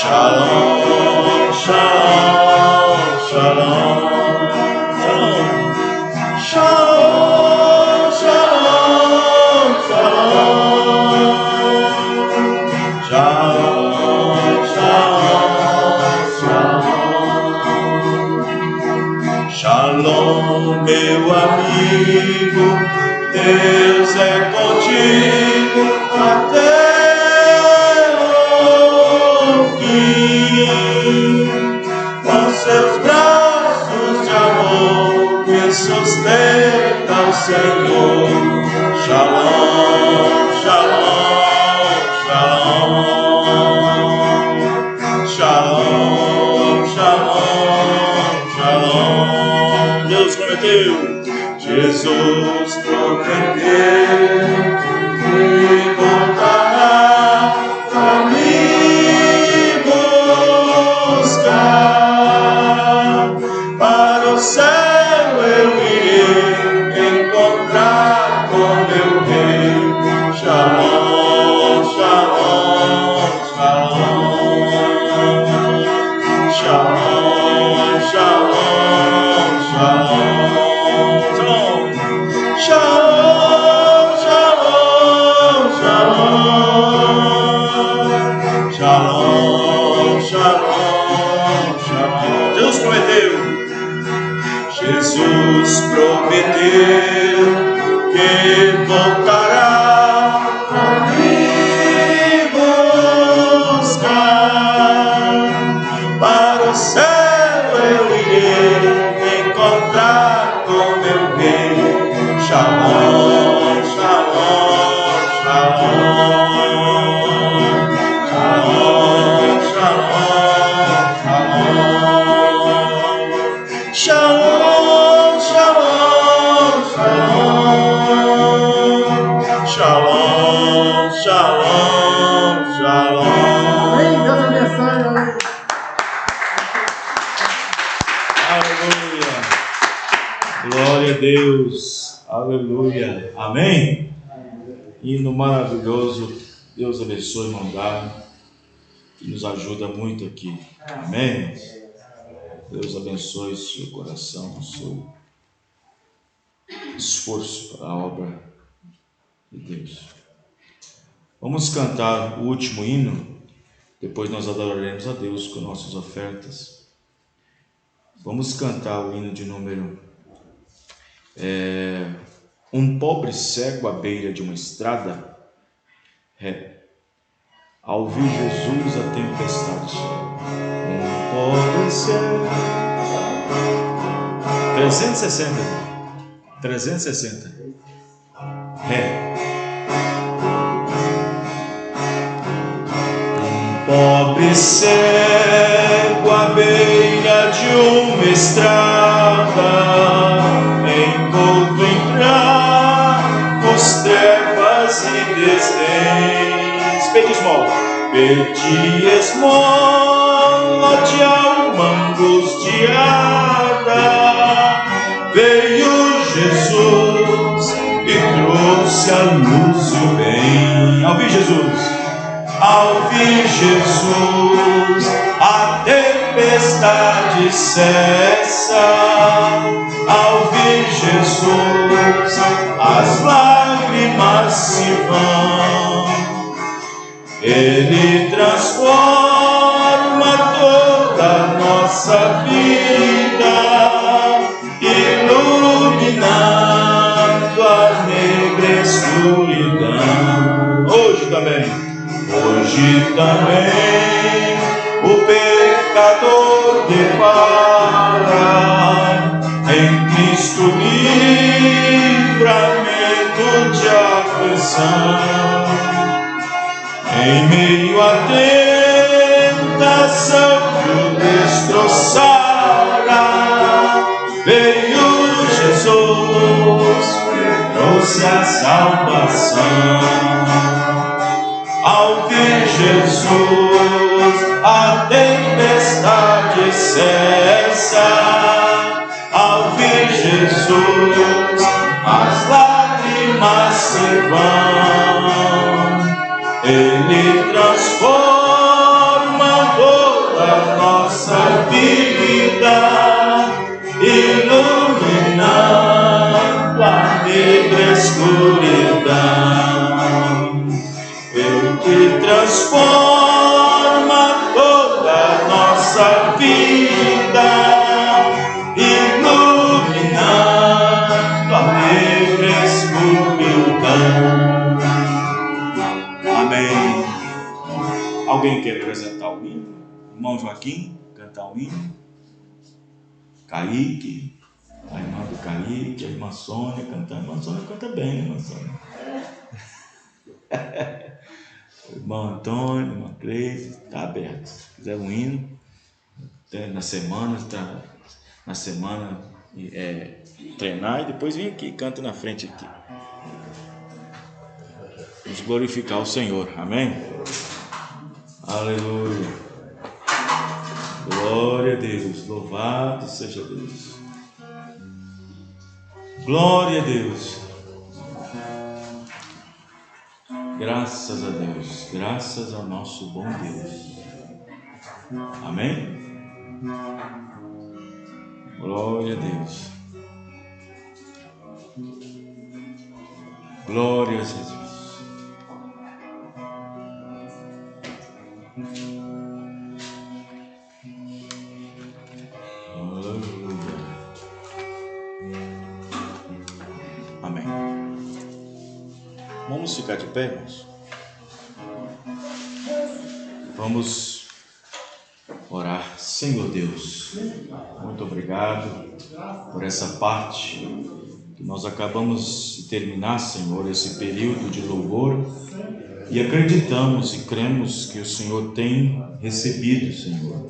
Shalom, shalom, shalom, shalom, shalom, shalom, shalom, shalom, shalom, shalom, meu amigo, Deus é contigo até com seus braços de amor me sustenta o Senhor. Shalom, shalom, shalom, shalom, shalom, shalom. Deus prometeu, Jesus prometeu que voltará a me buscar. Para o céu eu irei encontrar com meu rei. Shalom, shalom, shalom, shalom, shalom, shalom, shalom, shalom, shalom, shalom, shalom, shalom. Deus prometeu, Jesus prometeu que voltará a me buscar. Para o céu eu irei encontrar com meu rei. Shalom, shalom, shalom, shalom, shalom, shalom, shalom, shalom, shalom, shalom, shalom. Amém, Deus abençoe. Aleluia. Glória a Deus. Aleluia. Amém. Hino maravilhoso. Deus abençoe, irmão Dário, que nos ajuda muito aqui. Amém. Deus abençoe seu coração, seu esforço para a obra de Deus. Vamos cantar o último hino, depois nós adoraremos a Deus com nossas ofertas. Vamos cantar o hino de número Um pobre cego à beira de uma estrada, ao ouvir Jesus a tempestade chega. Um pobre cego. 360. Um pobre cego à beira de uma estrada, enquanto entrar os trevas e desdéns, pedi esmola de alma angustiada. Veio Jesus e trouxe a luz e o bem. Ao vir Jesus, a tempestade cessa. Ao vir Jesus, as lágrimas se vão. Ele transforma toda a nossa vida, iluminando a negra escuridão. Hoje também, o pecador depara em Cristo livramento de aflição. Em meio à tentação que o destroçara, veio Jesus e trouxe a salvação. Ao vir Jesus, a tempestade cessa. Ao vir Jesus, as lágrimas se vão. Ele transforma Alguém quer apresentar o hino? Irmão Joaquim, cantar o hino? Kaique, a irmã do Kaique, a irmã Sônia cantando. A irmã Sônia canta bem, né, irmã Sônia? Irmão Antônio, irmã Cleide, está aberto. Se quiser um hino, na semana, treinar e depois vir aqui, canta na frente aqui. Vamos glorificar o Senhor, amém? Aleluia, glória a Deus, louvado seja Deus, glória a Deus, graças a Deus, graças ao nosso bom Deus, amém? Glória a Deus, glória a Jesus. Amém. Vamos ficar de pé, irmãos? Vamos orar. Senhor Deus, muito obrigado por essa parte que nós acabamos de terminar, Senhor, esse período de louvor, e acreditamos e cremos que o Senhor tem recebido, Senhor,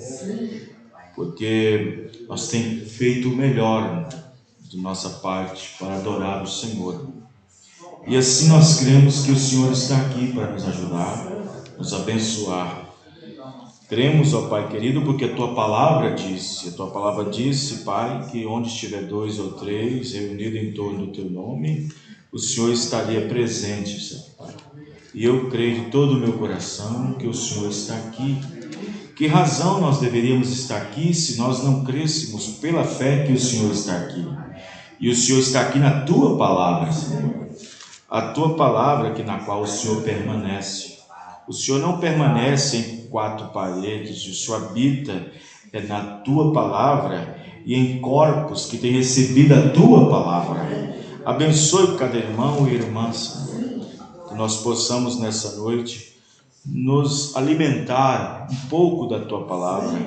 porque nós temos feito o melhor de nossa parte para adorar o Senhor. E assim nós cremos que o Senhor está aqui para nos ajudar, nos abençoar. Cremos, ó Pai querido, porque a Tua palavra disse, Pai, que onde estiver 2 ou 3 reunidos em torno do Teu nome, o Senhor estaria presente, Senhor Pai. E eu creio de todo o meu coração que o Senhor está aqui. Que razão nós deveríamos estar aqui se nós não crêssemos pela fé que o Senhor está aqui? E o Senhor está aqui na Tua palavra, Senhor. A Tua palavra na qual o Senhor permanece. O Senhor não permanece em 4 paredes, o Senhor habita na Tua palavra e em corpos que têm recebido a Tua palavra. Abençoe cada irmão e irmã, Senhor. Que nós possamos nessa noite nos alimentar um pouco da Tua palavra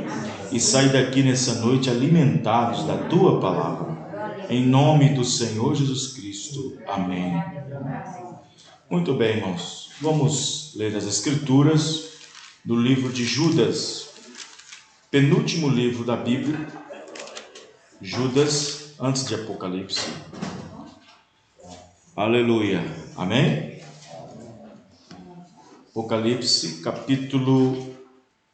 e sair daqui nessa noite alimentados da Tua palavra. Em nome do Senhor Jesus Cristo. Amém. Muito bem, irmãos. Vamos ler as Escrituras do livro de Judas, penúltimo livro da Bíblia. Judas, antes de Apocalipse. Aleluia. Amém? Apocalipse, capítulo...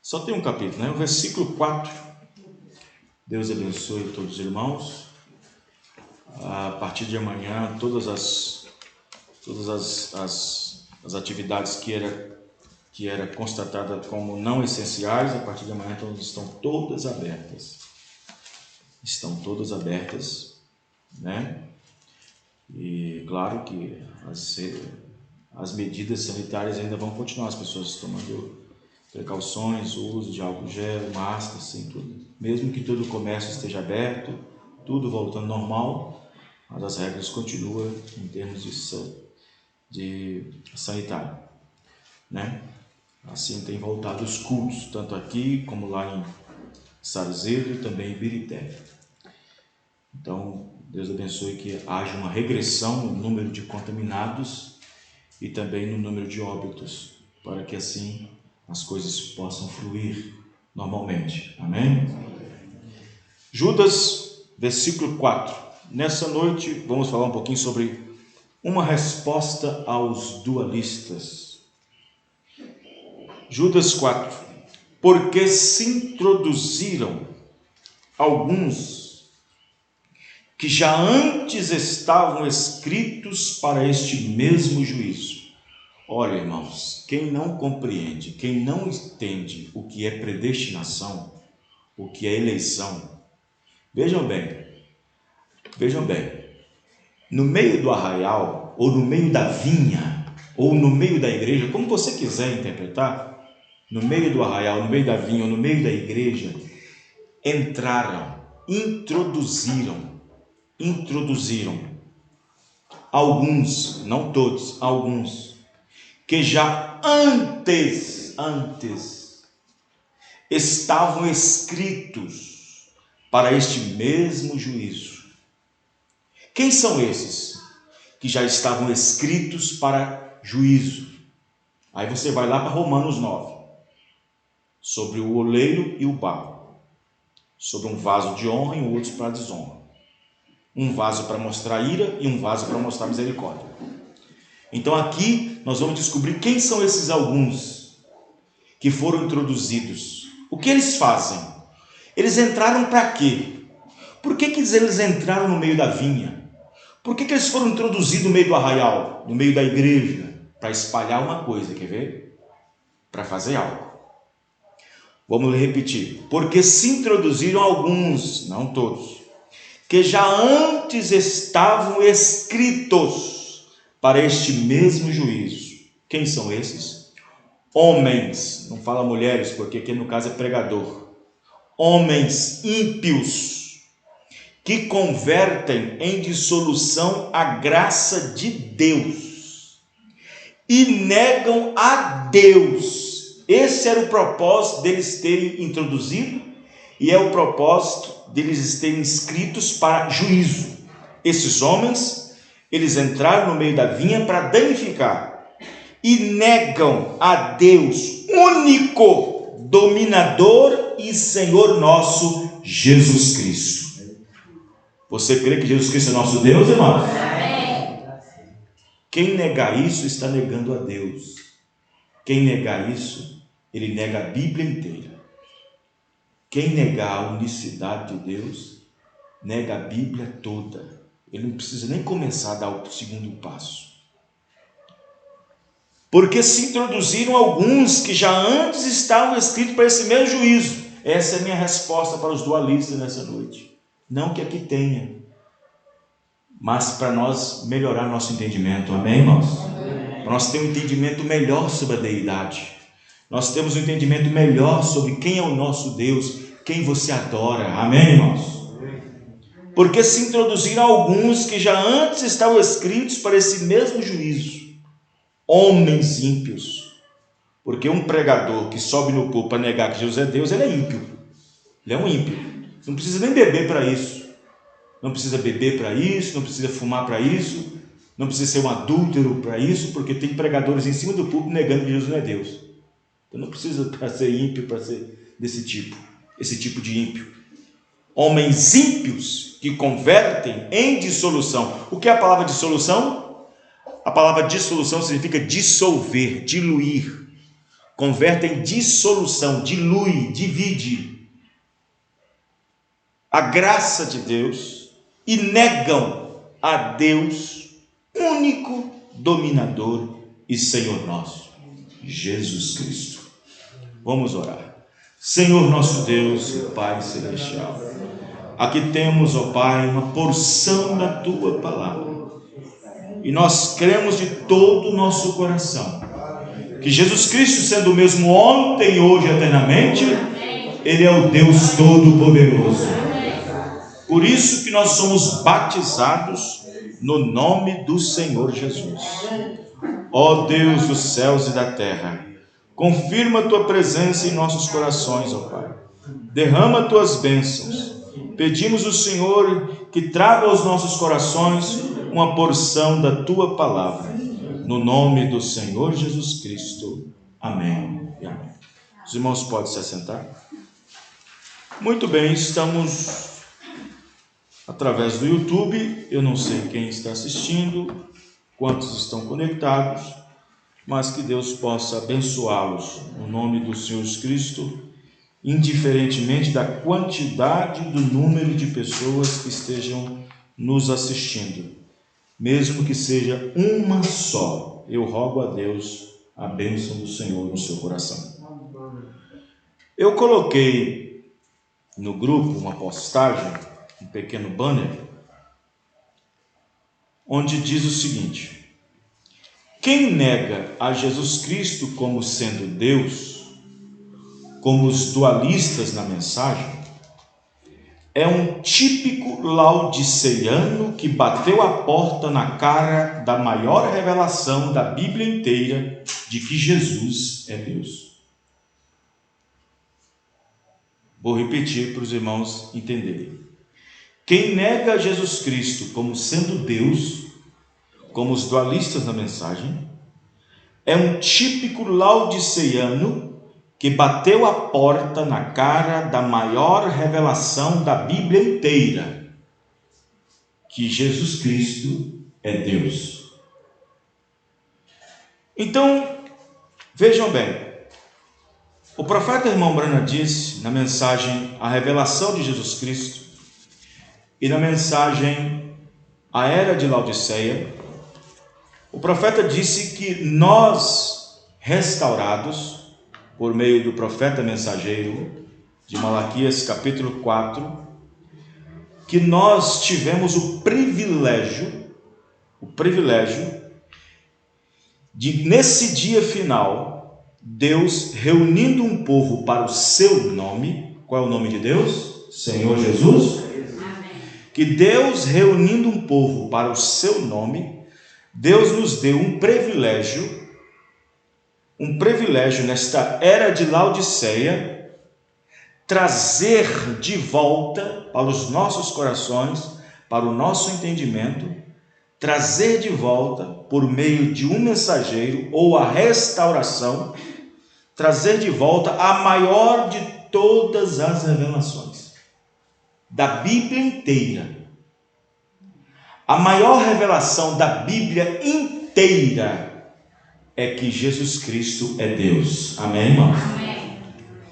Só tem um capítulo, né? O versículo 4. Deus abençoe todos os irmãos. A partir de amanhã, todas as atividades que era constatada como não essenciais, a partir de amanhã estão todas abertas. Estão todas abertas, né? E claro que as medidas sanitárias ainda vão continuar, as pessoas tomando precauções, o uso de álcool gel, máscara, assim, tudo. Mesmo que todo o comércio esteja aberto, tudo voltando normal, mas as regras continuam em termos de sanitário, né? Assim tem voltado os cultos, tanto aqui como lá em Sarzedo e também em Birité. Então, Deus abençoe que haja uma regressão no número de contaminados e também no número de óbitos, para que assim as coisas possam fluir normalmente. Amém? Judas, versículo 4. Nessa noite vamos falar um pouquinho sobre uma resposta aos dualistas. Judas 4. Porque se introduziram alguns que já antes estavam escritos para este mesmo juízo. Olha, irmãos, quem não compreende, quem não entende o que é predestinação, o que é eleição, vejam bem, no meio do arraial, ou no meio da vinha, ou no meio da igreja, como você quiser interpretar, no meio do arraial, no meio da vinha, ou no meio da igreja, entraram, introduziram alguns, não todos, alguns, que já antes estavam escritos para este mesmo juízo. Quem são esses que já estavam escritos para juízo? Aí você vai lá para Romanos 9, sobre o oleiro e o barro, sobre um vaso de honra e um outro para desonra, um vaso para mostrar ira e um vaso para mostrar misericórdia. Então aqui nós vamos descobrir quem são esses alguns que foram introduzidos. O que eles fazem? Eles entraram para quê? Por que eles entraram no meio da vinha? Por que eles foram introduzidos no meio do arraial, no meio da igreja? Para espalhar uma coisa, quer ver? Para fazer algo. Vamos repetir. Porque se introduziram alguns, não todos, que já antes estavam escritos para este mesmo juízo. Quem são esses? Homens, não fala mulheres, porque aqui no caso é pregador. Homens ímpios, que convertem em dissolução a graça de Deus e negam a Deus. Esse era o propósito deles terem introduzido e é o propósito deles terem escritos para juízo. Esses homens, eles entraram no meio da vinha para danificar e negam a Deus, único dominador e Senhor nosso, Jesus Cristo. Você crê que Jesus Cristo é nosso Deus, irmão? Quem negar isso está negando a Deus. Quem negar isso, ele nega a Bíblia inteira. Quem negar a unicidade de Deus, nega a Bíblia toda. Ele não precisa nem começar a dar o segundo passo. Porque se introduziram alguns que já antes estavam escritos para esse mesmo juízo. Essa é a minha resposta para os dualistas nessa noite. Não que aqui tenha, mas para nós melhorar nosso entendimento. Amém, irmãos? Para nós termos um entendimento melhor sobre a deidade. Nós temos um entendimento melhor sobre quem é o nosso Deus, quem você adora. Amém, irmãos? Porque se introduziram alguns que já antes estavam escritos para esse mesmo juízo. Homens ímpios. Porque um pregador que sobe no púlpito para negar que Jesus é Deus, ele é ímpio. Ele é um ímpio. Não precisa nem beber para isso. Não precisa beber para isso, não precisa fumar para isso, não precisa ser um adúltero para isso, porque tem pregadores em cima do púlpito negando que Jesus não é Deus. Então não precisa para ser ímpio, para ser desse tipo, esse tipo de ímpio. Homens ímpios que convertem em dissolução. O que é a palavra dissolução? A palavra dissolução significa dissolver, diluir. Converte em dissolução, dilui, divide a graça de Deus e negam a Deus, único dominador e Senhor nosso, Jesus Cristo. Vamos orar. Senhor nosso Deus e Pai celestial, aqui temos, ó Pai, uma porção da Tua palavra e nós cremos de todo o nosso coração que Jesus Cristo, sendo o mesmo ontem, hoje e eternamente, Ele é o Deus Todo-Poderoso. Por isso que nós somos batizados no nome do Senhor Jesus. Ó Deus dos céus e da terra, confirma a Tua presença em nossos corações, ó Pai. Derrama Tuas bênçãos. Pedimos ao Senhor que traga aos nossos corações uma porção da Tua palavra. No nome do Senhor Jesus Cristo. Amém e amém. Os irmãos podem se assentar? Muito bem, estamos através do YouTube. Eu não sei quem está assistindo, quantos estão conectados, mas que Deus possa abençoá-los no nome do Senhor Jesus Cristo, indiferentemente da quantidade do número de pessoas que estejam nos assistindo. Mesmo que seja uma só, eu rogo a Deus a bênção do Senhor no seu coração. Eu coloquei no grupo uma postagem, um pequeno banner, onde diz o seguinte: quem nega a Jesus Cristo como sendo Deus, como os dualistas na mensagem, é um típico laodiceano que bateu a porta na cara da maior revelação da Bíblia inteira de que Jesus é Deus. Vou repetir para os irmãos entenderem. Quem nega Jesus Cristo como sendo Deus, como os dualistas na mensagem, é um típico laodiceano que bateu a porta na cara da maior revelação da Bíblia inteira, que Jesus Cristo é Deus. Então, vejam bem, o profeta irmão Branham disse na mensagem A Revelação de Jesus Cristo e na mensagem A Era de Laodiceia, o profeta disse que nós, restaurados, por meio do profeta mensageiro de Malaquias capítulo 4, que nós tivemos o privilégio de, nesse dia final, Deus reunindo um povo para o seu nome. Qual é o nome de Deus? Senhor Jesus. Que Deus reunindo um povo para o seu nome, Deus nos deu um privilégio nesta era de Laodiceia, trazer de volta para os nossos corações, para o nosso entendimento, trazer de volta por meio de um mensageiro ou a restauração, trazer de volta a maior de todas as revelações da Bíblia inteira. A maior revelação da Bíblia inteira é que Jesus Cristo é Deus. Amém, irmãos? Amém.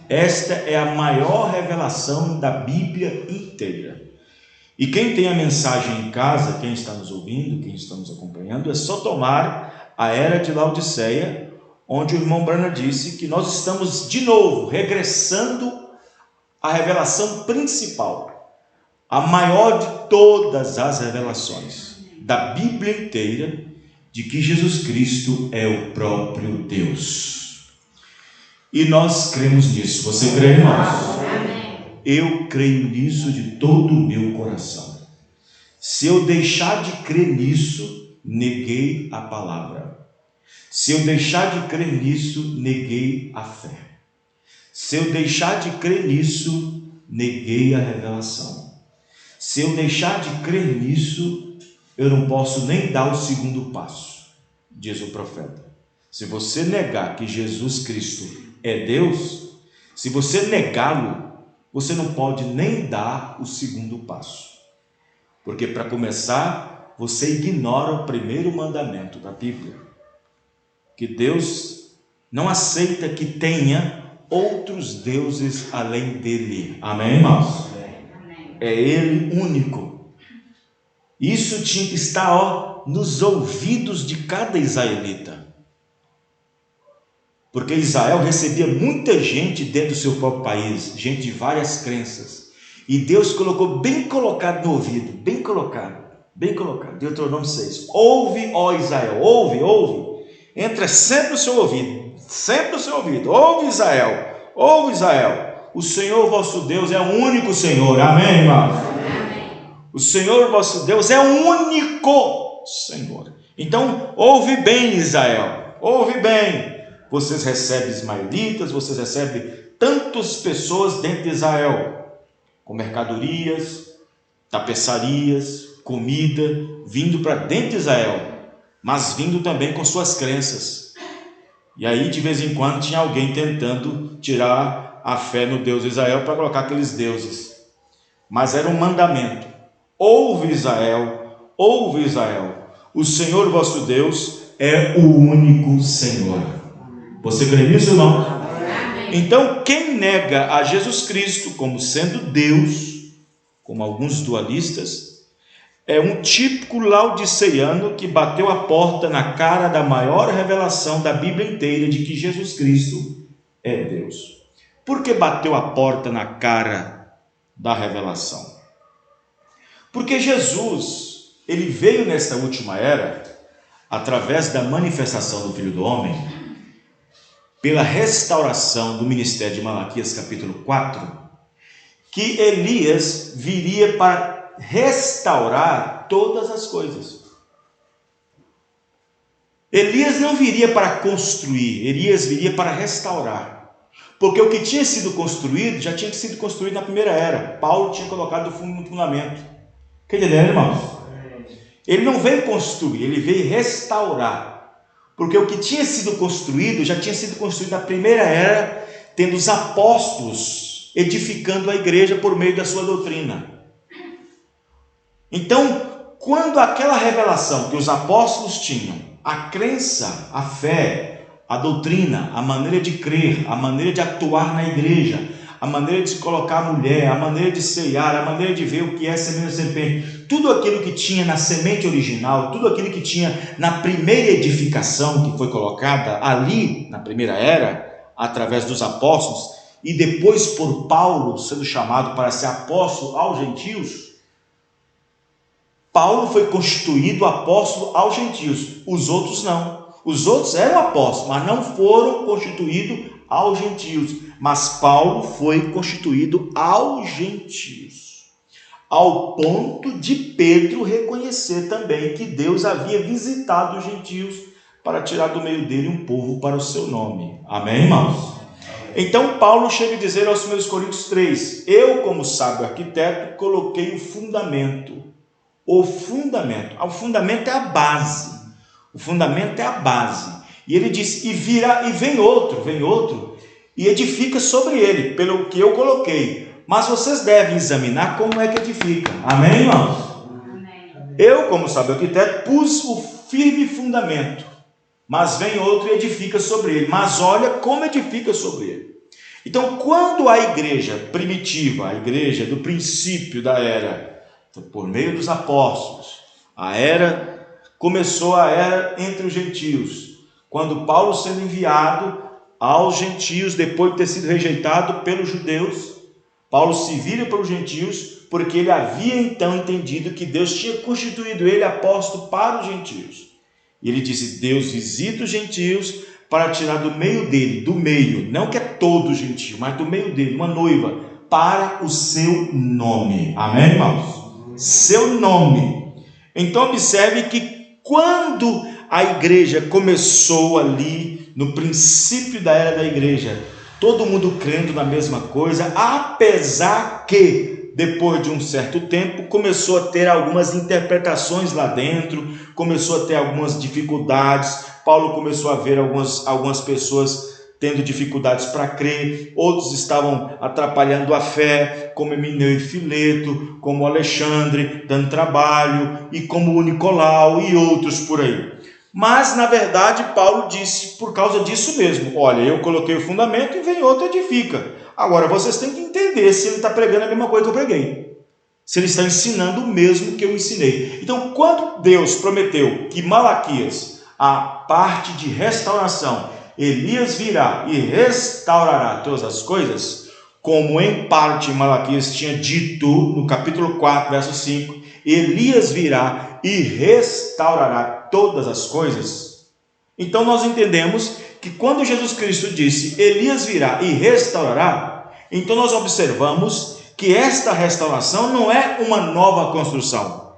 Esta é a maior revelação da Bíblia inteira. E quem tem a mensagem em casa, quem está nos ouvindo, quem está nos acompanhando, é só tomar a Era de Laodiceia, onde o irmão Branham disse que nós estamos de novo regressando à revelação principal, a maior de todas as revelações da Bíblia inteira, de que Jesus Cristo é o próprio Deus. E nós cremos nisso. Você crê, irmãos? Amém. Eu creio nisso de todo o meu coração. Se eu deixar de crer nisso, neguei a palavra. Se eu deixar de crer nisso, neguei a fé. Se eu deixar de crer nisso, neguei a revelação. Se eu deixar de crer nisso, eu não posso nem dar o segundo passo, diz o profeta. Se você negar que Jesus Cristo é Deus, se você negá-lo, você não pode nem dar o segundo passo. Porque, para começar, você ignora o primeiro mandamento da Bíblia, que Deus não aceita que tenha outros deuses além dele. Amém, irmãos? É Ele único. Isso tinha que estar nos ouvidos de cada israelita. Porque Israel recebia muita gente dentro do seu próprio país, gente de várias crenças. E Deus colocou bem colocado no ouvido, bem colocado. Deuteronômio 6. Ouve, ó Israel, ouve. Entra sempre no seu ouvido, Ouve Israel. O Senhor vosso Deus é o único Senhor. Amém, irmãos? O Senhor vosso Deus é o único Senhor. Então, ouve bem, Israel, ouve bem. Vocês recebem ismaelitas, vocês recebem tantas pessoas dentro de Israel, com mercadorias, tapeçarias, comida, vindo para dentro de Israel, mas vindo também com suas crenças. E aí, de vez em quando, tinha alguém tentando tirar a fé no Deus de Israel para colocar aqueles deuses. Mas era um mandamento. Ouve Israel, o Senhor vosso Deus é o único Senhor. Você crê nisso, irmão? Então, quem nega a Jesus Cristo como sendo Deus, como alguns dualistas, é um típico laodiceano que bateu a porta na cara da maior revelação da Bíblia inteira de que Jesus Cristo é Deus. Por que bateu a porta na cara da revelação? Porque Jesus, ele veio nesta última era, através da manifestação do Filho do Homem, pela restauração do ministério de Malaquias capítulo 4, que Elias viria para restaurar todas as coisas. Elias não viria para construir, Elias viria para restaurar. Porque o que tinha sido construído, já tinha sido construído na primeira era. Paulo tinha colocado o fundamento. Quer entender, irmãos? Ele não veio construir, ele veio restaurar. Porque o que tinha sido construído, já tinha sido construído na primeira era, tendo os apóstolos edificando a igreja por meio da sua doutrina. Então, quando aquela revelação que os apóstolos tinham, a crença, a fé, a doutrina, a maneira de crer, a maneira de atuar na igreja, a maneira de se colocar a mulher, a maneira de ceiar, a maneira de ver o que é semente da serpente, tudo aquilo que tinha na semente original, tudo aquilo que tinha na primeira edificação que foi colocada ali na primeira era, através dos apóstolos, e depois por Paulo sendo chamado para ser apóstolo aos gentios. Paulo foi constituído apóstolo aos gentios, os outros não. Os outros eram apóstolos, mas não foram constituídos aos gentios. Mas Paulo foi constituído aos gentios, ao ponto de Pedro reconhecer também que Deus havia visitado os gentios para tirar do meio dele um povo para o seu nome. Amém, irmãos? Então Paulo chega a dizer aos 1 Coríntios 3, eu como sábio arquiteto coloquei o fundamento. O fundamento é a base. O fundamento é a base. E ele diz, e vem outro, e edifica sobre ele, pelo que eu coloquei. Mas vocês devem examinar como é que edifica. Amém, irmãos? Amém. Eu, como sábio arquiteto, pus o firme fundamento, mas vem outro e edifica sobre ele. Mas olha como edifica sobre ele. Então, quando a igreja primitiva, a igreja do princípio da era, por meio dos apóstolos, começou a era entre os gentios, quando Paulo sendo enviado aos gentios, depois de ter sido rejeitado pelos judeus, Paulo se vira para os gentios, porque ele havia então entendido que Deus tinha constituído ele apóstolo para os gentios, e ele disse, Deus visita os gentios para tirar do meio dele, não que é todo gentio, mas do meio dele, uma noiva, para o seu nome. Amém, irmãos? Seu nome. Então observe que quando a igreja começou ali, no princípio da era da igreja, todo mundo crendo na mesma coisa, apesar que depois de um certo tempo começou a ter algumas interpretações lá dentro, começou a ter algumas dificuldades. Paulo começou a ver algumas pessoas tendo dificuldades para crer, outros estavam atrapalhando a fé, como Emineu e Fileto, como Alexandre, dando trabalho, e como o Nicolau e outros por aí. Mas, na verdade, Paulo disse, por causa disso mesmo, olha, eu coloquei o fundamento e vem outro e edifica. Agora, vocês têm que entender se ele está pregando a mesma coisa que eu preguei, se ele está ensinando o mesmo que eu ensinei. Então, quando Deus prometeu que Malaquias, a parte de restauração, Elias virá e restaurará todas as coisas, como em parte Malaquias tinha dito no capítulo 4, verso 5, Elias virá e restaurará todas as coisas. Então nós entendemos que quando Jesus Cristo disse Elias virá e restaurará, então nós observamos que esta restauração não é uma nova construção,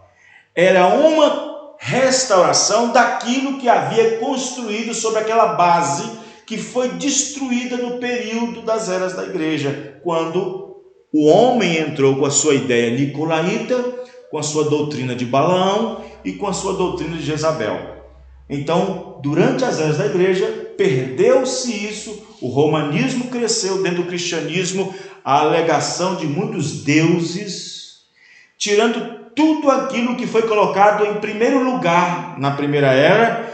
era uma restauração daquilo que havia construído sobre aquela base que foi destruída no período das eras da igreja, quando o homem entrou com a sua ideia nicolaíta, com a sua doutrina de Balaão e com a sua doutrina de Jezabel. Então, durante as eras da igreja, perdeu-se isso, o romanismo cresceu dentro do cristianismo, a alegação de muitos deuses, tirando tudo aquilo que foi colocado em primeiro lugar na primeira era,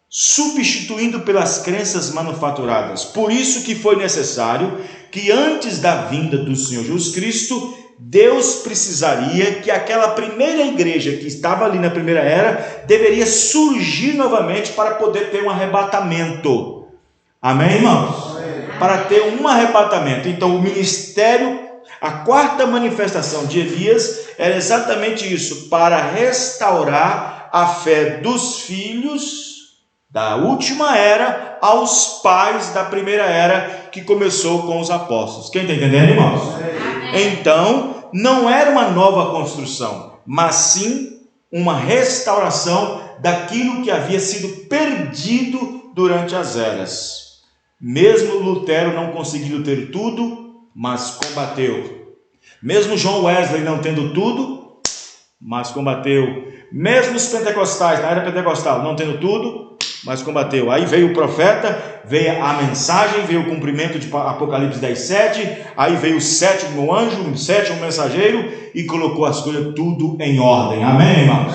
substituindo pelas crenças manufaturadas. Por isso que foi necessário que antes da vinda do Senhor Jesus Cristo, Deus precisaria que aquela primeira igreja que estava ali na primeira era, deveria surgir novamente para poder ter um arrebatamento. Amém, irmãos? Amém. Para ter um arrebatamento. Então o ministério, a quarta manifestação de Elias era exatamente isso, para restaurar a fé dos filhos da última era aos pais da primeira era, que começou com os apóstolos. Quem está entendendo, irmãos? Então, não era uma nova construção, mas sim uma restauração daquilo que havia sido perdido durante as eras. Mesmo Lutero não conseguindo ter tudo, mas combateu. Mesmo John Wesley não tendo tudo, mas combateu. Mesmo os pentecostais, na era pentecostal, não tendo tudo, mas combateu. Aí veio o profeta, veio a mensagem, veio o cumprimento de Apocalipse 10:7, aí veio o sétimo anjo, o sétimo mensageiro, e colocou as coisas tudo em ordem. Amém, irmãos?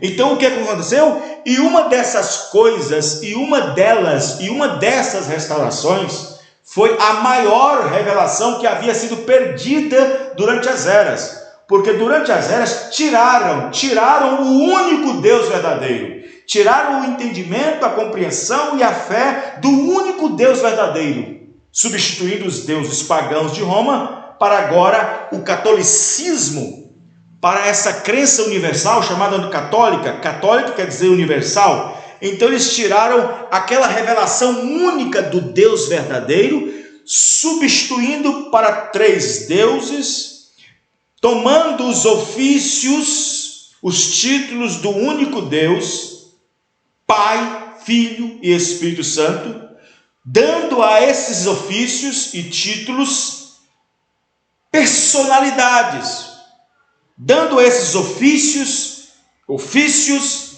Então o que aconteceu? E uma dessas coisas, e uma dessas restaurações, foi a maior revelação que havia sido perdida durante as eras. Porque durante as eras tiraram o único Deus verdadeiro. Tiraram o entendimento, a compreensão e a fé do único Deus verdadeiro, substituindo os deuses pagãos de Roma para agora o catolicismo, para essa crença universal chamada católica. Católica quer dizer universal. Então eles tiraram aquela revelação única do Deus verdadeiro, substituindo para 3 deuses, tomando os ofícios, os títulos do único Deus, Pai, Filho e Espírito Santo, dando a esses ofícios e títulos personalidades, dando a esses ofícios,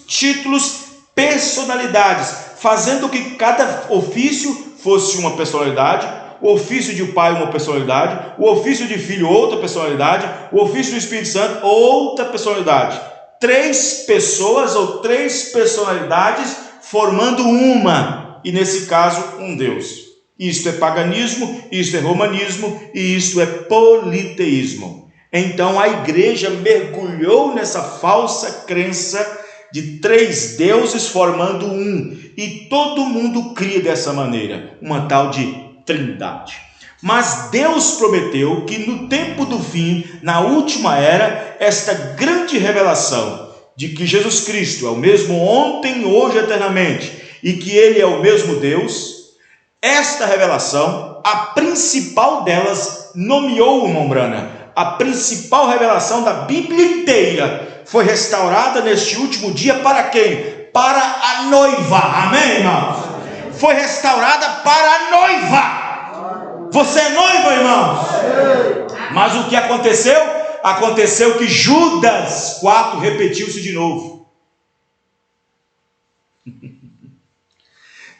títulos, personalidades, fazendo que cada ofício fosse uma personalidade, o ofício de pai uma personalidade, o ofício de filho outra personalidade, o ofício do Espírito Santo outra personalidade. 3 pessoas ou 3 personalidades formando uma, e nesse caso um Deus. Isto é paganismo, isto é romanismo e isto é politeísmo. Então a igreja mergulhou nessa falsa crença de 3 deuses formando um, e todo mundo cria dessa maneira, uma tal de Trindade. Mas Deus prometeu que no tempo do fim, na última era, esta grande revelação de que Jesus Cristo é o mesmo ontem, hoje, eternamente, e que Ele é o mesmo Deus, esta revelação, a principal delas, nomeou uma Umbrana. A principal revelação da Bíblia inteira foi restaurada neste último dia para quem? Para a noiva. Amém, irmãos? Foi restaurada para a noiva. Você é noiva, irmãos? Mas o que aconteceu? Aconteceu que Judas 4 repetiu-se de novo.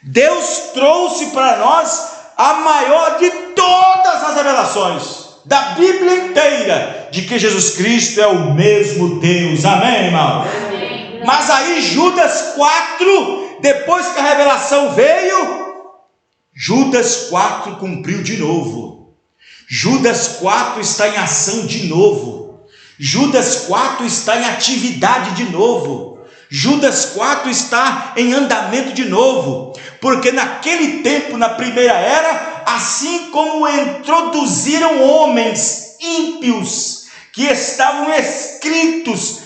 Deus trouxe para nós a maior de todas as revelações da Bíblia inteira, de que Jesus Cristo é o mesmo Deus. Amém, irmão? Mas aí Judas 4, depois que a revelação veio, Judas 4 cumpriu de novo. Judas 4 está em ação de novo. Judas 4 está em atividade de novo. Judas 4 está em andamento de novo. Porque naquele tempo, na primeira era, assim como introduziram homens ímpios que estavam escritos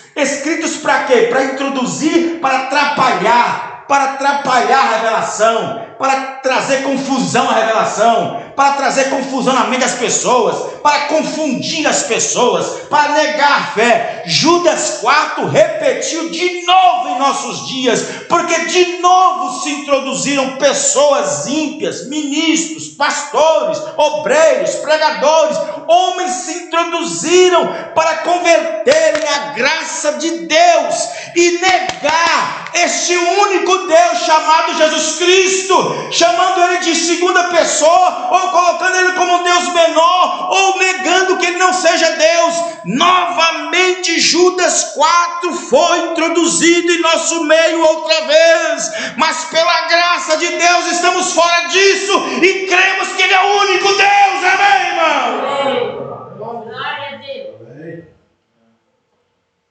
para quê? Para introduzir, para atrapalhar a revelação, para trazer confusão à revelação, para trazer confusão na mente das pessoas, para confundir as pessoas, para negar a fé. Judas 4 repetiu de novo em nossos dias, porque de novo se introduziram pessoas ímpias, ministros, pastores, obreiros, pregadores, homens se introduziram para converterem a graça de Deus e negar este único Deus chamado Jesus Cristo, chamando ele de segunda pessoa, ou colocando ele como Deus menor, ou negando que ele não seja Deus. Novamente Judas 4 foi introduzido em nosso meio outra vez, mas pela graça de Deus estamos fora disso e cremos que ele é o único Deus. Amém, irmão? Glória a Deus.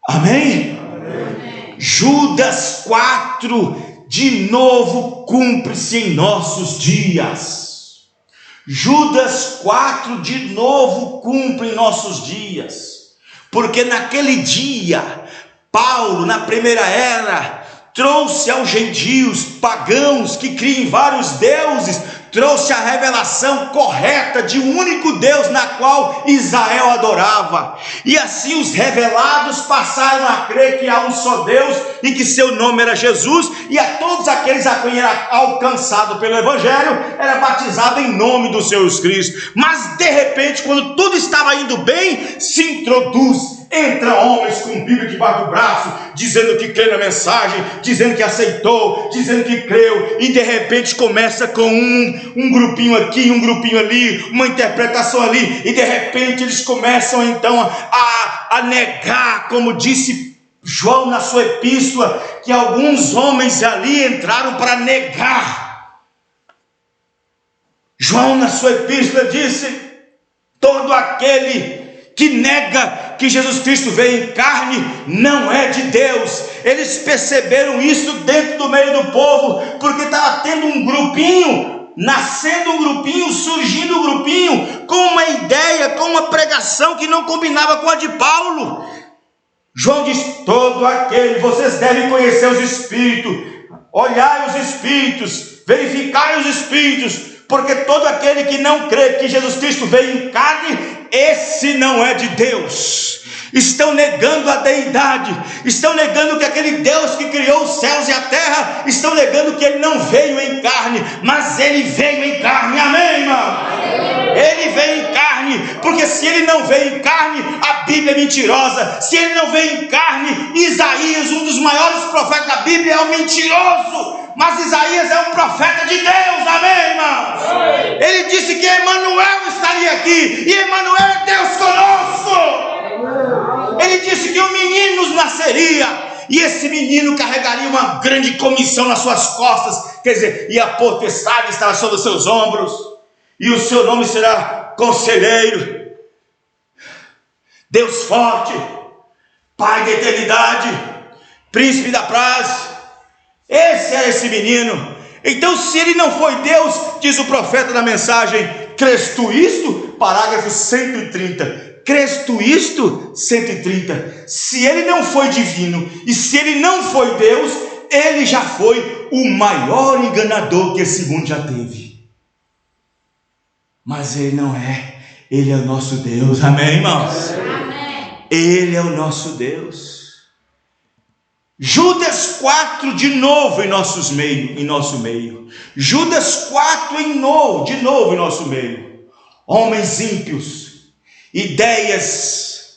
Amém? Judas 4 de novo cumpre-se em nossos dias. Judas 4 de novo cumpre em nossos dias, porque naquele dia Paulo, na primeira era, trouxe aos gentios pagãos que criam em vários deuses, trouxe a revelação correta de um único Deus na qual Israel adorava. E assim os revelados passaram a crer que há um só Deus e que seu nome era Jesus, e a todos aqueles a quem era alcançado pelo Evangelho, era batizado em nome do Senhor Jesus Cristo. Mas de repente, quando tudo estava indo bem, se introduz. Entra homens com Bíblia debaixo do braço, dizendo que crê na mensagem, dizendo que aceitou, dizendo que creu, e de repente começa com um grupinho aqui, um grupinho ali, uma interpretação ali, e de repente eles começam então a negar, como disse João na sua epístola, que alguns homens ali entraram para negar. João na sua epístola disse: todo aquele que nega que Jesus Cristo veio em carne não é de Deus. Eles perceberam isso dentro do meio do povo, porque estava tendo um grupinho, nascendo um grupinho, surgindo um grupinho, com uma ideia, com uma pregação que não combinava com a de Paulo. João diz: todo aquele, vocês devem conhecer os Espíritos, olhai os Espíritos, verificai os Espíritos, porque todo aquele que não crê que Jesus Cristo veio em carne, esse não é de Deus. Estão negando a deidade, estão negando que aquele Deus que criou os céus e a terra, estão negando que ele não veio em carne, mas ele veio em carne. Amém, irmão? Ele veio em carne, porque se ele não veio em carne, a Bíblia é mentirosa. Se ele não veio em carne, Isaías, um dos maiores profetas da Bíblia, é um mentiroso. Mas Isaías é um profeta de Deus, amém, irmãos? Ele disse que Emanuel estaria aqui, e Emanuel é Deus conosco. Ele disse que um menino nos nasceria, e esse menino carregaria uma grande comissão nas suas costas, quer dizer, e a potestade estará sobre os seus ombros, e o seu nome será Conselheiro, Deus Forte, Pai da Eternidade, Príncipe da Paz. Esse era esse menino. Então, se ele não foi Deus, diz o profeta na mensagem: crês tu isto? Parágrafo 130. Crês tu isto? 130. Se ele não foi divino e se ele não foi Deus, ele já foi o maior enganador que esse mundo já teve. Mas ele não é. Ele é o nosso Deus. Amém, irmãos? Amém. Ele é o nosso Deus. Judas 4 de novo em nosso meio. Judas 4 de novo em nosso meio. Homens ímpios, ideias,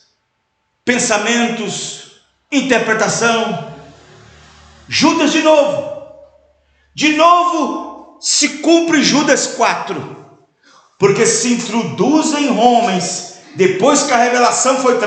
pensamentos, interpretação. Judas de novo se cumpre Judas 4, porque se introduzem homens depois que a revelação foi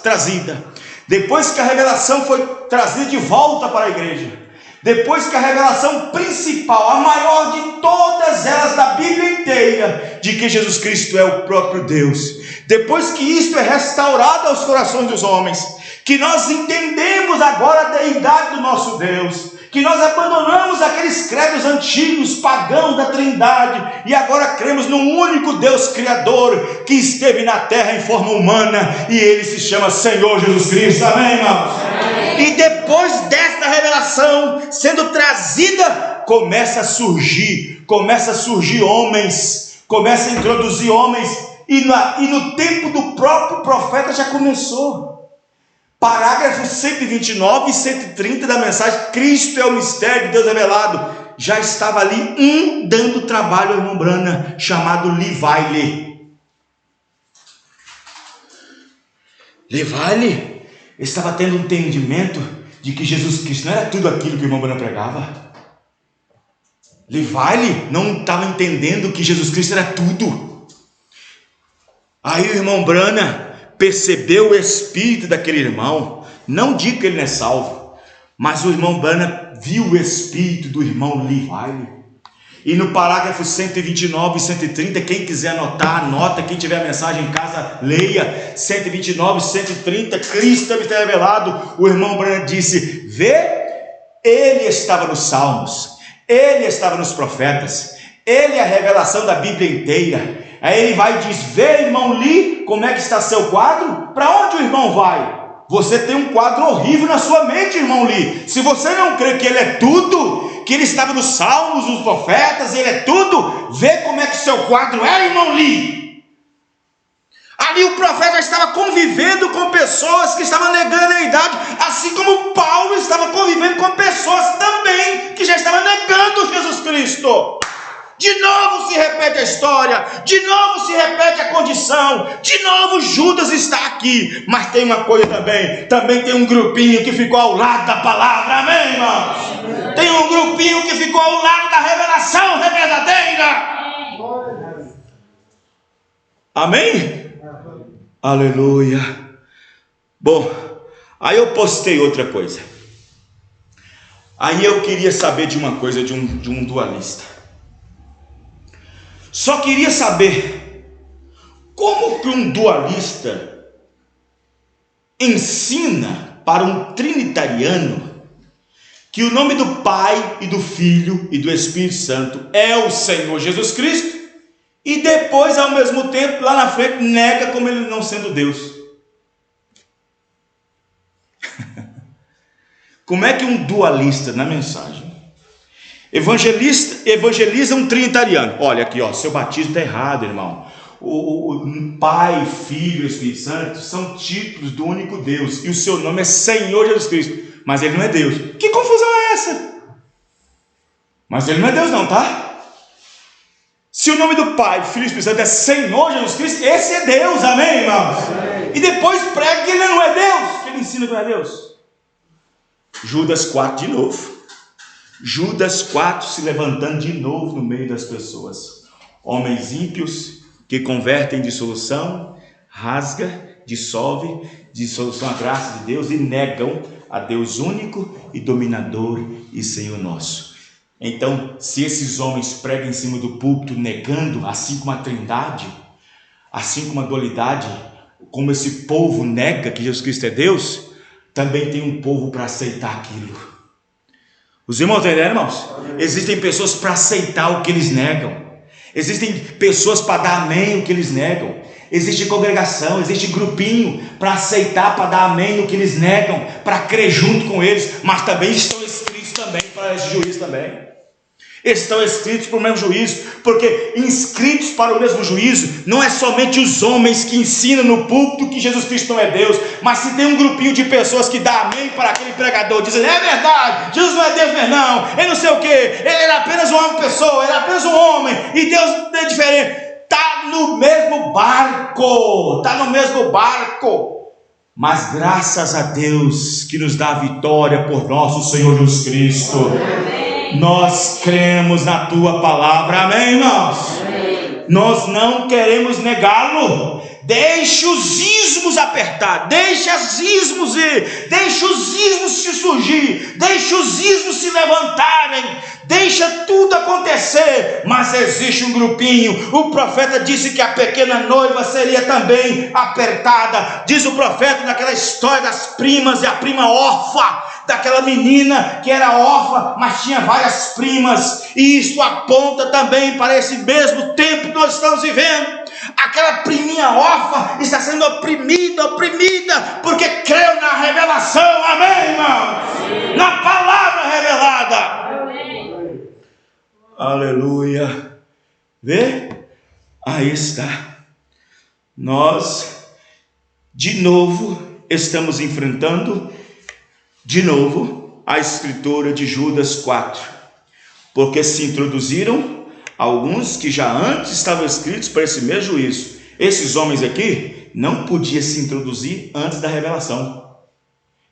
trazida. Depois que a revelação foi trazida de volta para a igreja, depois que a revelação principal, a maior de todas elas da Bíblia inteira, de que Jesus Cristo é o próprio Deus, depois que isto é restaurado aos corações dos homens, que nós entendemos agora a deidade do nosso Deus, que nós abandonamos aqueles credos antigos, pagãos da Trindade, e agora cremos num único Deus Criador, que esteve na terra em forma humana, e Ele se chama Senhor Jesus Cristo. Amém, irmãos? Amém. E depois desta revelação sendo trazida, começa a surgir homens, começa a introduzir homens, e no tempo do próprio profeta já começou. Parágrafos 129 e 130 da mensagem: Cristo é o mistério de Deus revelado. Já estava ali dando trabalho ao irmão Brana, chamado Livile. Livile estava tendo entendimento de que Jesus Cristo não era tudo aquilo que o irmão Brana pregava. Livile não estava entendendo que Jesus Cristo era tudo. Aí o irmão Brana percebeu o espírito daquele irmão. Não digo que ele não é salvo, mas o irmão Brana viu o espírito do irmão Livile. E no parágrafo 129 e 130, quem quiser anotar, anota. Quem tiver a mensagem em casa, leia. 129 e 130, Cristo está revelado. O irmão Brana disse: vê, ele estava nos Salmos, ele estava nos profetas, ele é a revelação da Bíblia inteira. Aí ele vai e diz: vê, irmão Li, como é que está seu quadro? Para onde o irmão vai? Você tem um quadro horrível na sua mente, irmão Li. Se você não crê que ele é tudo, que ele estava nos Salmos, nos profetas, ele é tudo. Vê como é que o seu quadro é, irmão Lee. Ali o profeta estava convivendo com pessoas que estavam negando a idade, assim como Paulo estava convivendo com pessoas também que já estavam negando Jesus Cristo. De novo se repete a história, de novo se repete a condição, de novo Judas está aqui. Mas tem uma coisa também tem um grupinho que ficou ao lado da palavra, amém, irmãos? Tem um grupinho que ficou ao lado da revelação verdadeira. Amém? Aleluia. Bom, aí eu postei outra coisa. Aí eu queria saber de uma coisa, de um dualista. Só queria saber como que um dualista ensina para um trinitariano que o nome do Pai e do Filho e do Espírito Santo é o Senhor Jesus Cristo, e depois, ao mesmo tempo, lá na frente, nega como ele não sendo Deus. Como é que um dualista, na mensagem, evangeliza um trinitariano? Olha aqui, ó, seu batismo está errado, irmão. O Pai, Filho e Espírito Santo são títulos do único Deus, e o seu nome é Senhor Jesus Cristo, mas ele não é Deus. Que confusão é essa? Mas ele não é Deus não, tá? Se o nome do Pai, Filho e Espírito Santo é Senhor Jesus Cristo, esse é Deus, amém, irmãos? E depois prega que ele não é Deus, que ele ensina que não é Deus. Judas 4 de novo. Judas 4 se levantando de novo no meio das pessoas. Homens ímpios que convertem em dissolução, rasga, dissolve, dissolução a graça de Deus e negam a Deus único e dominador e Senhor nosso. Então, se esses homens pregam em cima do púlpito negando, assim como a trindade, assim como a dualidade, como esse povo nega que Jesus Cristo é Deus, também tem um povo para aceitar aquilo. Os irmãos entenderam, irmãos? Existem pessoas para aceitar o que eles negam. Existem pessoas para dar amém o que eles negam. Existe congregação, existe grupinho para aceitar, para dar amém no que eles negam, para crer junto com eles, mas também estão escritos também para esse juiz também. Estão escritos para o mesmo juízo, porque inscritos para o mesmo juízo não é somente os homens que ensinam no púlpito que Jesus Cristo não é Deus, mas se tem um grupinho de pessoas que dá amém para aquele pregador, dizendo: é verdade, Jesus não é Deus mesmo não, ele não sei o que, ele era apenas uma pessoa, ele era apenas um homem, e Deus é diferente. Está no mesmo barco, mas graças a Deus que nos dá a vitória por nosso Senhor Jesus Cristo. Nós cremos na tua palavra, amém, irmãos? Amém. Nós não queremos negá-lo. Deixe os ismos apertar, deixe os ismos ir, deixe os ismos se surgir, deixe os ismos se levantarem, deixa tudo acontecer. Mas existe um grupinho. O profeta disse que a pequena noiva seria também apertada. Diz o profeta naquela história das primas, e a prima órfã, daquela menina que era órfã, mas tinha várias primas, e isso aponta também para esse mesmo tempo que nós estamos vivendo. Aquela priminha órfã está sendo oprimida, porque creu na revelação, amém, irmão? Na palavra revelada. Amém. Aleluia. Vê? Aí está. Nós, de novo, estamos enfrentando de novo a escritura de Judas 4, porque se introduziram alguns que já antes estavam escritos para esse mesmo juízo. Esses homens aqui não podiam se introduzir antes da revelação.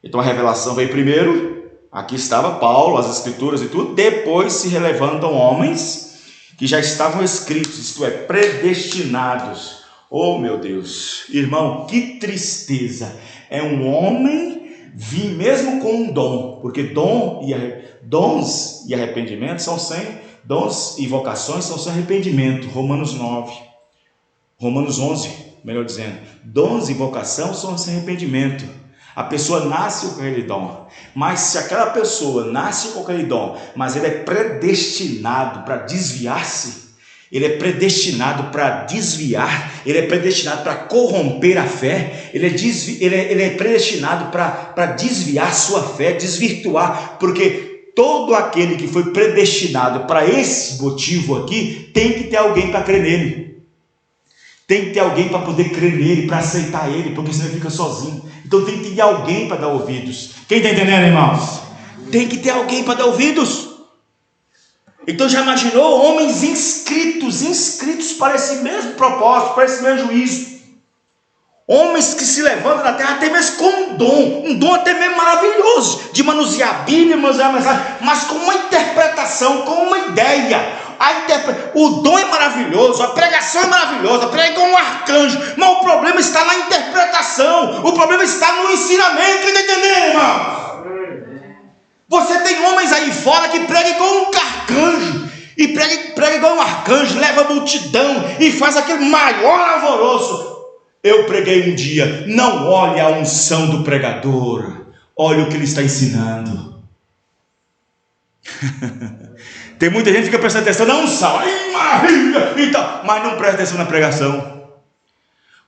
Então a revelação veio primeiro, aqui estava Paulo, as escrituras e tudo, depois se levantam homens que já estavam escritos, isto é, predestinados. Oh meu Deus, irmão, que tristeza, é um homem vir mesmo com um dom, porque dons e arrependimento são sem, dons e vocações são sem arrependimento. Romanos 11, melhor dizendo, dons e vocação são sem arrependimento. A pessoa nasce com aquele dom, mas se aquela pessoa nasce com aquele dom, mas ele é predestinado para desviar-se, ele é predestinado para desviar, ele é predestinado para corromper a fé, ele é predestinado para desviar sua fé, desvirtuar, porque todo aquele que foi predestinado para esse motivo aqui, tem que ter alguém para crer nele. Tem que ter alguém para poder crer nele, para aceitar ele, porque senão ele fica sozinho. Então tem que ter alguém para dar ouvidos. Quem está entendendo, irmãos? Tem que ter alguém para dar ouvidos. Então já imaginou homens inscritos para esse mesmo propósito, para esse mesmo juízo? Homens que se levantam na terra até mesmo com um dom até mesmo maravilhoso, de manusear a Bíblia, manusear a mensagem, mas com uma interpretação, com uma ideia. O dom é maravilhoso, a pregação é maravilhosa, prega um arcanjo, mas o problema está na interpretação, o problema está no ensinamento. Está entendendo, irmão? Você tem homens aí fora que pregam igual um arcanjo, e prega igual um arcanjo, leva a multidão e faz aquele maior alvoroço. Eu preguei um dia, não olhe a unção do pregador, olhe o que ele está ensinando. Tem muita gente que fica prestando atenção na unção, mas não presta atenção na pregação,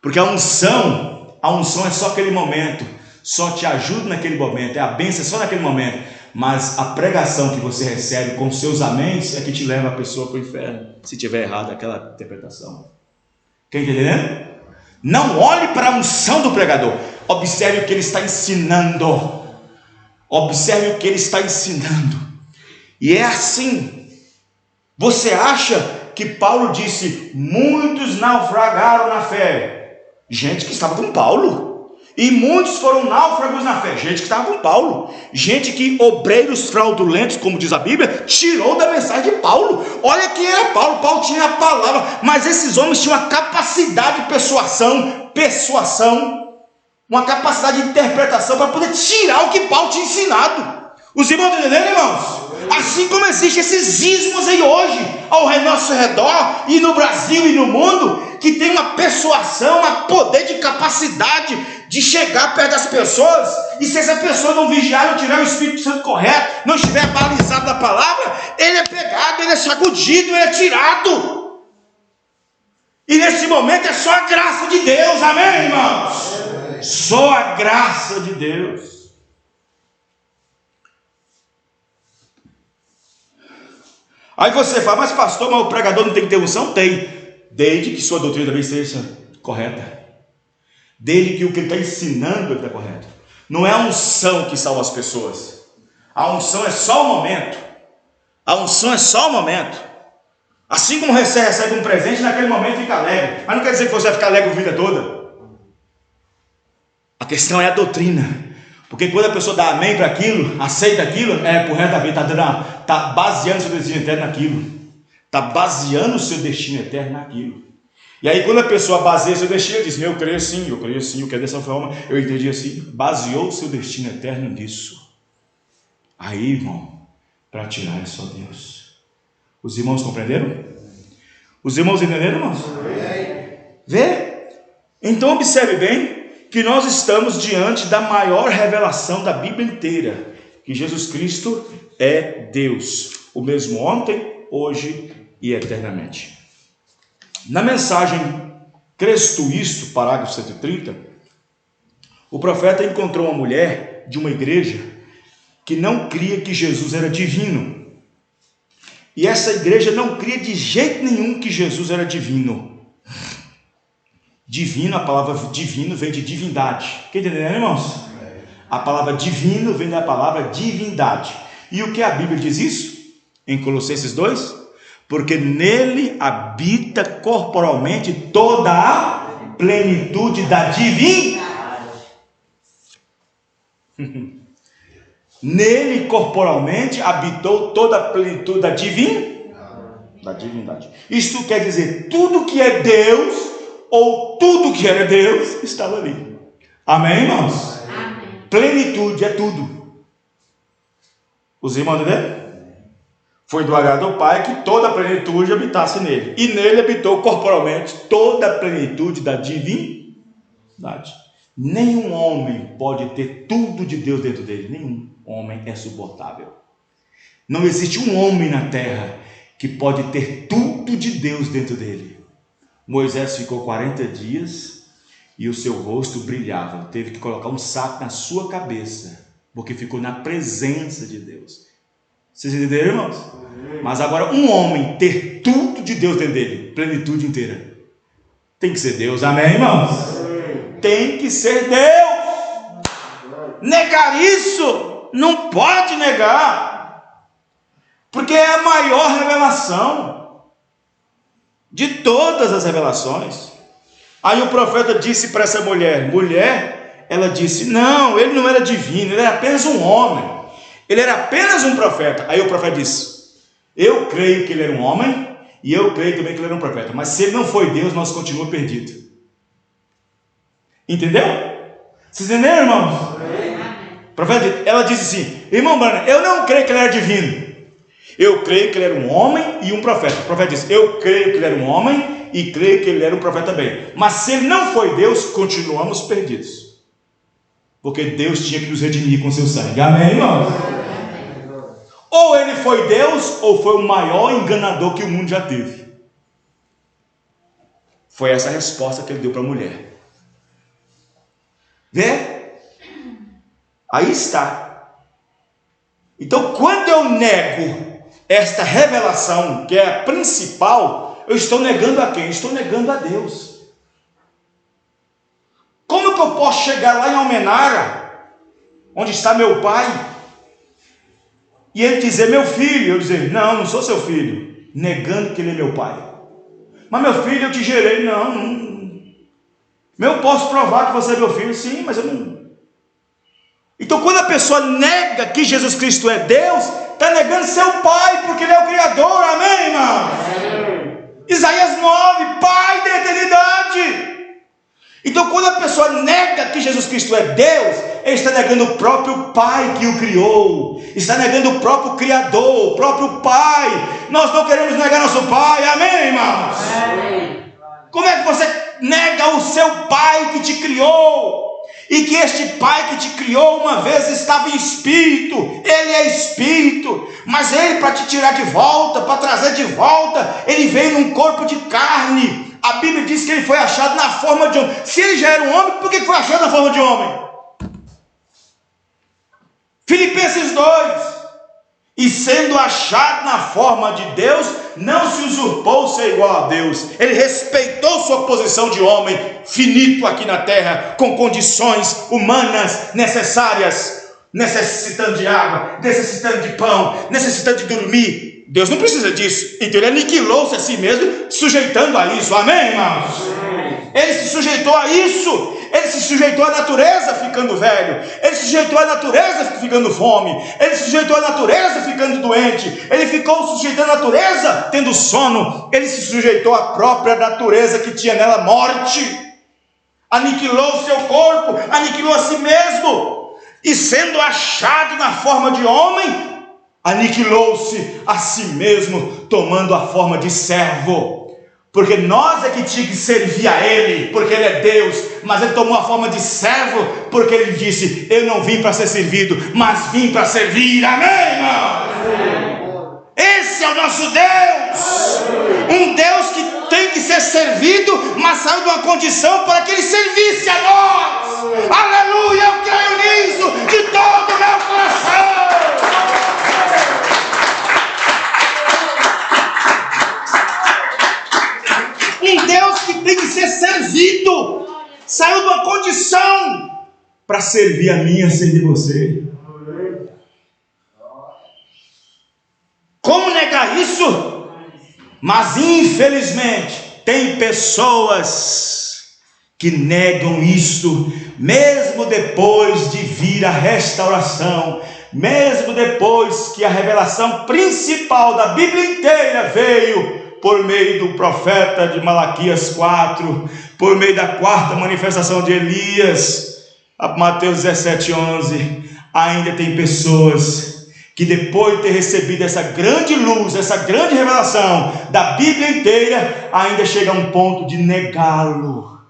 porque a unção é só aquele momento, só te ajuda naquele momento, é a bênção só naquele momento, mas a pregação que você recebe com seus améns é que te leva a pessoa para o inferno, se tiver errado aquela interpretação. Quem está entendendo? Não olhe para a unção do pregador, observe o que ele está ensinando, observe o que ele está ensinando. E é assim. Você acha que Paulo disse, muitos naufragaram na fé? Gente que estava com Paulo. E muitos foram náufragos na fé, gente que estava com Paulo, gente que obreiros fraudulentos, como diz a Bíblia, tirou da mensagem de Paulo. Olha quem era Paulo. Paulo tinha a palavra, mas esses homens tinham uma capacidade de persuasão, uma capacidade de interpretação para poder tirar o que Paulo tinha ensinado. Os irmãos estão entendendo, irmãos? Assim como existem esses ismos aí hoje, ao nosso redor, e no Brasil e no mundo, que tem uma persuasão, um poder de capacidade de chegar perto das pessoas, e se essa pessoa não vigiar, não tiver o Espírito Santo correto, não estiver balizado da palavra, ele é pegado, ele é sacudido, ele é tirado. E nesse momento é só a graça de Deus, amém, irmãos? Só a graça de Deus. Aí você fala, mas pastor, mas o pregador não tem que ter unção? Tem, desde que sua doutrina também seja correta, desde que o que ele está ensinando está correto. Não é a unção que salva as pessoas, a unção é só o momento, a unção é só o momento. Assim como você recebe um presente, naquele momento fica alegre, mas não quer dizer que você vai ficar alegre a vida toda. A questão é a doutrina. Porque quando a pessoa dá amém para aquilo, aceita aquilo, pro resto da vida, está baseando seu destino eterno naquilo. Está baseando o seu destino eterno naquilo. E aí quando a pessoa baseia seu destino, diz, eu creio sim, eu quero dessa forma, eu entendi assim, baseou o seu destino eterno nisso. Aí, irmão, para tirar é só Deus. Os irmãos compreenderam? Os irmãos entenderam, irmãos? Vê? Então observe bem, que nós estamos diante da maior revelação da Bíblia inteira, que Jesus Cristo é Deus, o mesmo ontem, hoje e eternamente. Na mensagem Cresto Isto, parágrafo 130, o profeta encontrou uma mulher de uma igreja que não cria que Jesus era divino, e essa igreja não cria de jeito nenhum que Jesus era divino. Divino, a palavra divino vem de divindade. Quem entendeu, irmãos? A palavra divino vem da palavra divindade. E o que a Bíblia diz isso? Em Colossenses 2? Porque nele habita corporalmente toda a plenitude da divindade. Nele corporalmente habitou toda a plenitude da divindade. Isto quer dizer, tudo que é Deus, ou tudo que era Deus, estava ali. Amém, irmãos? Amém. Plenitude é tudo. Os irmãos entenderam? Foi do agrado do Pai que toda a plenitude habitasse nele. E nele habitou corporalmente toda a plenitude da divindade. Nenhum homem pode ter tudo de Deus dentro dele. Nenhum homem é suportável. Não existe um homem na terra que pode ter tudo de Deus dentro dele. Moisés ficou 40 dias e o seu rosto brilhava. Teve que colocar um saco na sua cabeça, porque ficou na presença de Deus. Vocês entenderam, irmãos? Mas agora, um homem ter tudo de Deus dentro dele, plenitude inteira, tem que ser Deus, amém, irmãos? Tem que ser Deus. Negar isso, não pode negar, porque é a maior revelação de todas as revelações. Aí o profeta disse para essa mulher, ela disse, não, ele não era divino, ele era apenas um homem, ele era apenas um profeta. Aí o profeta disse, eu creio que ele era um homem, e eu creio também que ele era um profeta, mas se ele não foi Deus, nós continuamos perdidos. Entendeu? Vocês entenderam, irmãos? Profeta, ela disse assim, irmão Branham, eu não creio que ele era divino, eu creio que ele era um homem e um profeta. O profeta disse, eu creio que ele era um homem e creio que ele era um profeta também, mas se ele não foi Deus, continuamos perdidos, porque Deus tinha que nos redimir com seu sangue, amém, irmãos? Ou ele foi Deus, ou foi o maior enganador que o mundo já teve. Foi essa a resposta que ele deu para a mulher. Vê? Aí está. Então, quando eu nego esta revelação, que é a principal, eu estou negando a quem? Estou negando a Deus. Como que eu posso chegar lá em Almenara, onde está meu pai, e ele dizer, meu filho, eu dizer, não, não sou seu filho, negando que ele é meu pai. Mas meu filho, eu te gerei, não. Eu posso provar que você é meu filho, sim, mas eu não. Então, quando a pessoa nega que Jesus Cristo é Deus, está negando seu pai, porque ele é o Criador, amém, irmão? Isaías 9, Pai da eternidade. Então, quando a pessoa nega que Jesus Cristo é Deus, ele está negando o próprio Pai que o criou, está negando o próprio Criador, o próprio Pai. Nós não queremos negar nosso Pai, amém, irmãos? Amém. Como é que você nega o seu Pai que te criou? E que este Pai que te criou uma vez estava em espírito, ele é espírito, mas ele, para te tirar de volta, para trazer de volta, ele veio num corpo de carne. A Bíblia diz que ele foi achado na forma de homem. Se ele já era um homem, por que foi achado na forma de homem? Filipenses 2. E sendo achado na forma de Deus, não se usurpou ser igual a Deus. Ele respeitou sua posição de homem, finito aqui na terra, com condições humanas necessárias, necessitando de água, necessitando de pão, necessitando de dormir. Deus não precisa disso. Então ele aniquilou-se a si mesmo, sujeitando a isso, amém, irmãos? Ele se sujeitou a isso. Ele se sujeitou à natureza ficando velho, ele se sujeitou à natureza ficando fome, ele se sujeitou à natureza ficando doente, ele ficou sujeitando à natureza tendo sono, ele se sujeitou à própria natureza que tinha nela morte, aniquilou o seu corpo, aniquilou a si mesmo, e sendo achado na forma de homem, aniquilou-se a si mesmo, tomando a forma de servo. Porque nós é que tinha que servir a ele, porque ele é Deus, mas ele tomou a forma de servo, porque ele disse, eu não vim para ser servido, mas vim para servir, amém, irmão? Esse é o nosso Deus, um Deus que tem que ser servido, mas saiu de uma condição para que ele servisse a nós, aleluia, eu creio nisso, de todo o meu coração. Um Deus que tem que ser servido, saiu de uma condição para servir a mim e a servir você. Como negar isso? Mas infelizmente tem pessoas que negam isso, mesmo depois de vir a restauração, mesmo depois que a revelação principal da Bíblia inteira veio por meio do profeta de Malaquias 4, por meio da quarta manifestação de Elias, Mateus 17:11, ainda tem pessoas que depois de ter recebido essa grande luz, essa grande revelação da Bíblia inteira, ainda chega a um ponto de negá-lo.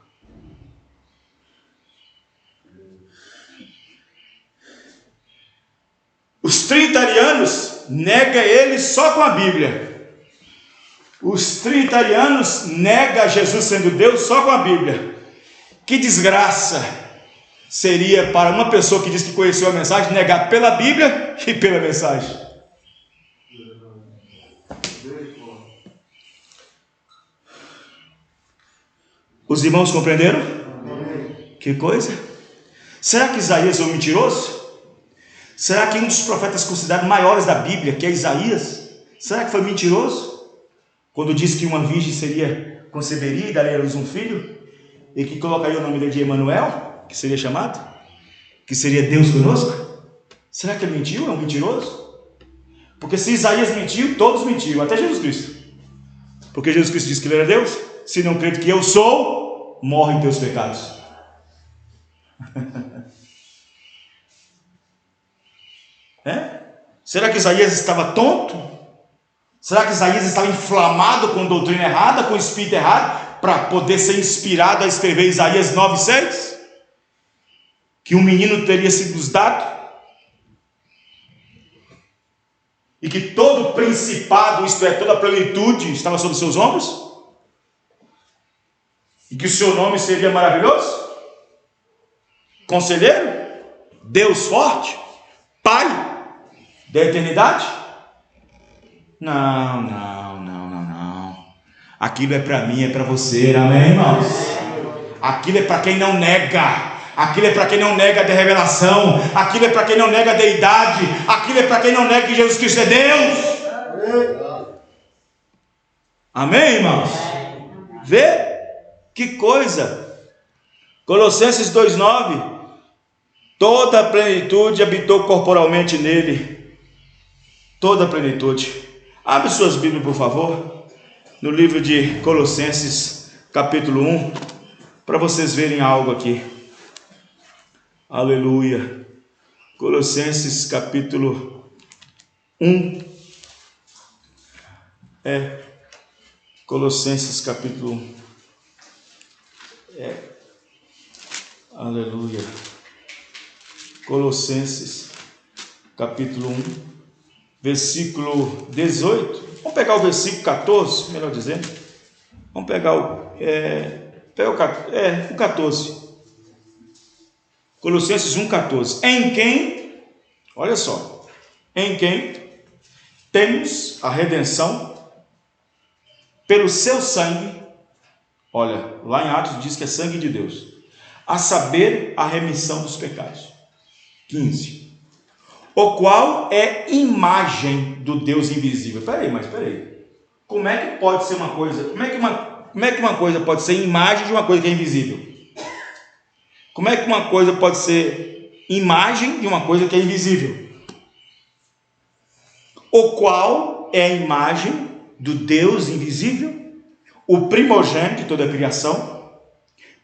Os trinitarianos negam ele só com a Bíblia. Os trinitarianos negam Jesus sendo Deus só com a Bíblia. Que desgraça seria para uma pessoa que diz que conheceu a mensagem negar pela Bíblia e pela mensagem. Os irmãos compreenderam? Que coisa? Será que Isaías é um mentiroso? Será que um dos profetas considerados maiores da Bíblia, que é Isaías, será que foi mentiroso? Quando disse que uma virgem conceberia e daria à luz um filho, e que colocaria o nome dele de Emanuel, que seria chamado, que seria Deus conosco? Será que ele mentiu? É um mentiroso? Porque se Isaías mentiu, todos mentiram, até Jesus Cristo. Porque Jesus Cristo disse que ele era Deus. Se não crede que eu sou, morre em teus pecados. Será que Isaías estava tonto? Será que Isaías estava inflamado com doutrina errada, com espírito errado, para poder ser inspirado a escrever Isaías 9:6? Que um menino teria sido nos dado, e que todo o principado, isto é, toda a plenitude, estava sobre seus ombros, e que o seu nome seria maravilhoso, Conselheiro, Deus forte, Pai da eternidade? Não. Aquilo é para mim, é para você, amém, irmãos? Aquilo é para quem não nega. Aquilo é para quem não nega a revelação. Aquilo é para quem não nega a deidade. Aquilo é para quem não nega que Jesus Cristo é Deus. Amém, irmãos? Vê que coisa. Colossenses 2:9. Toda a plenitude habitou corporalmente nele. Toda a plenitude. Abre suas Bíblias, por favor, no livro de Colossenses, capítulo 1, para vocês verem algo aqui. Aleluia. Colossenses, capítulo 1. Colossenses, capítulo 1. Aleluia. Colossenses, capítulo 1, versículo 18. Vamos pegar o versículo 14, melhor dizendo. Vamos pegar o 14. Colossenses 1,14. Em quem, olha só, em quem temos a redenção pelo seu sangue. Olha, lá em Atos diz que é sangue de Deus, a saber, a remissão dos pecados. 15. O qual é imagem do Deus invisível. Peraí. Como é que pode ser uma coisa? Como é que uma coisa pode ser imagem de uma coisa que é invisível? Como é que uma coisa pode ser imagem de uma coisa que é invisível? O qual é a imagem do Deus invisível, o primogênito de toda a criação,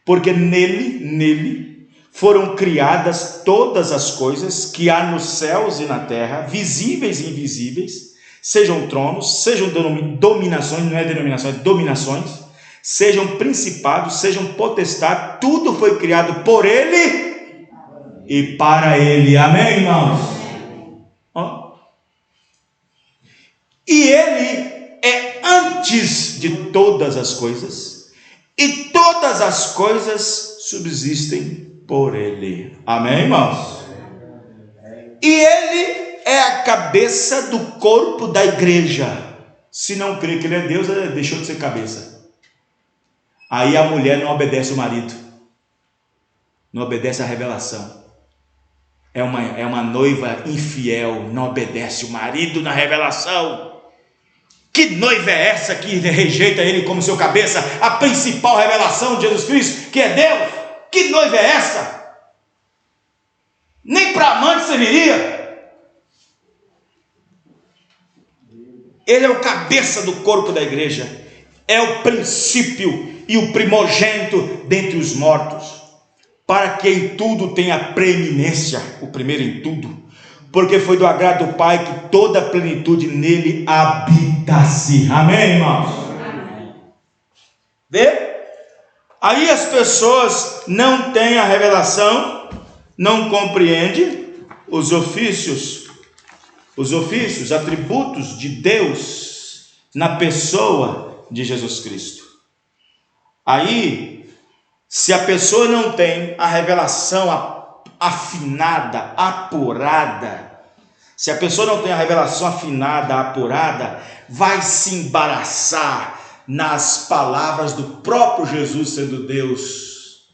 porque nele foram criadas todas as coisas que há nos céus e na terra, visíveis e invisíveis, sejam tronos, sejam dominações, não é denominações, é dominações, sejam principados, sejam potestades, tudo foi criado por ele e para ele. Amém, irmãos? E ele é antes de todas as coisas, e todas as coisas subsistem por ele. Amém, irmãos? E ele é a cabeça do corpo da igreja. Se não crê que ele é Deus, ele deixou de ser cabeça. Aí a mulher não obedece o marido, não obedece a revelação. É uma noiva infiel, não obedece o marido na revelação. Que noiva é essa que rejeita ele como seu cabeça, a principal revelação de Jesus Cristo, que é Deus? Que noiva é essa? Nem para amante serviria. Ele é o cabeça do corpo da igreja, é o princípio e o primogênito dentre os mortos, para que em tudo tenha preeminência, o primeiro em tudo, porque foi do agrado do Pai que toda a plenitude nele habitasse. Amém, irmãos? Vê? Aí as pessoas não têm a revelação, não compreendem os ofícios, atributos de Deus na pessoa de Jesus Cristo. Aí, se a pessoa não tem a revelação afinada, apurada, vai se embaraçar, nas palavras do próprio Jesus sendo Deus,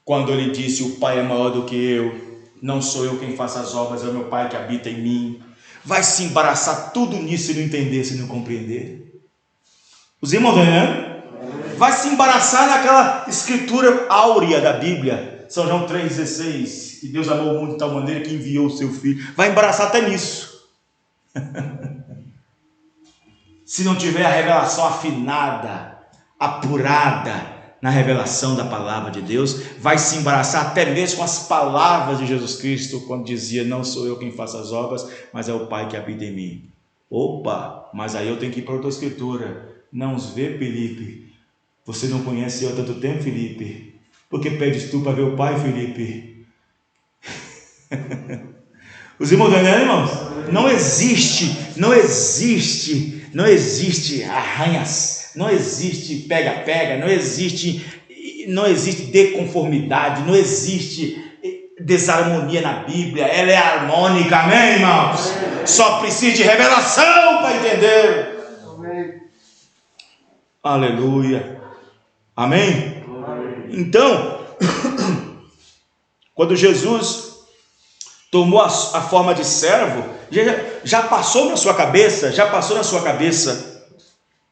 quando ele disse: o Pai é maior do que eu, não sou eu quem faço as obras, é o meu Pai que habita em mim. Vai se embaraçar tudo nisso se não entender, se não compreender. Os irmãos, né? Vai se embaraçar naquela escritura áurea da Bíblia, São João 3,16, que Deus amou o mundo de tal maneira que enviou o seu Filho. Vai embaraçar até nisso. Se não tiver a revelação afinada, apurada na revelação da palavra de Deus, vai se embaraçar até mesmo com as palavras de Jesus Cristo, quando dizia: não sou eu quem faço as obras, mas é o Pai que habita em mim. Opa, mas aí eu tenho que ir para outra escritura. Não os vê, Felipe. Você não conhece eu há tanto tempo, Felipe. Por que pedes tu para ver o Pai, Felipe? Os irmãos entendem, irmãos? Não existe arranhas, não existe pega-pega, não existe desconformidade, não existe desarmonia na Bíblia. Ela é harmônica, amém, irmãos? Só precisa de revelação para entender. Amém. Aleluia. Amém? Então, quando Jesus tomou a forma de servo, já passou na sua cabeça,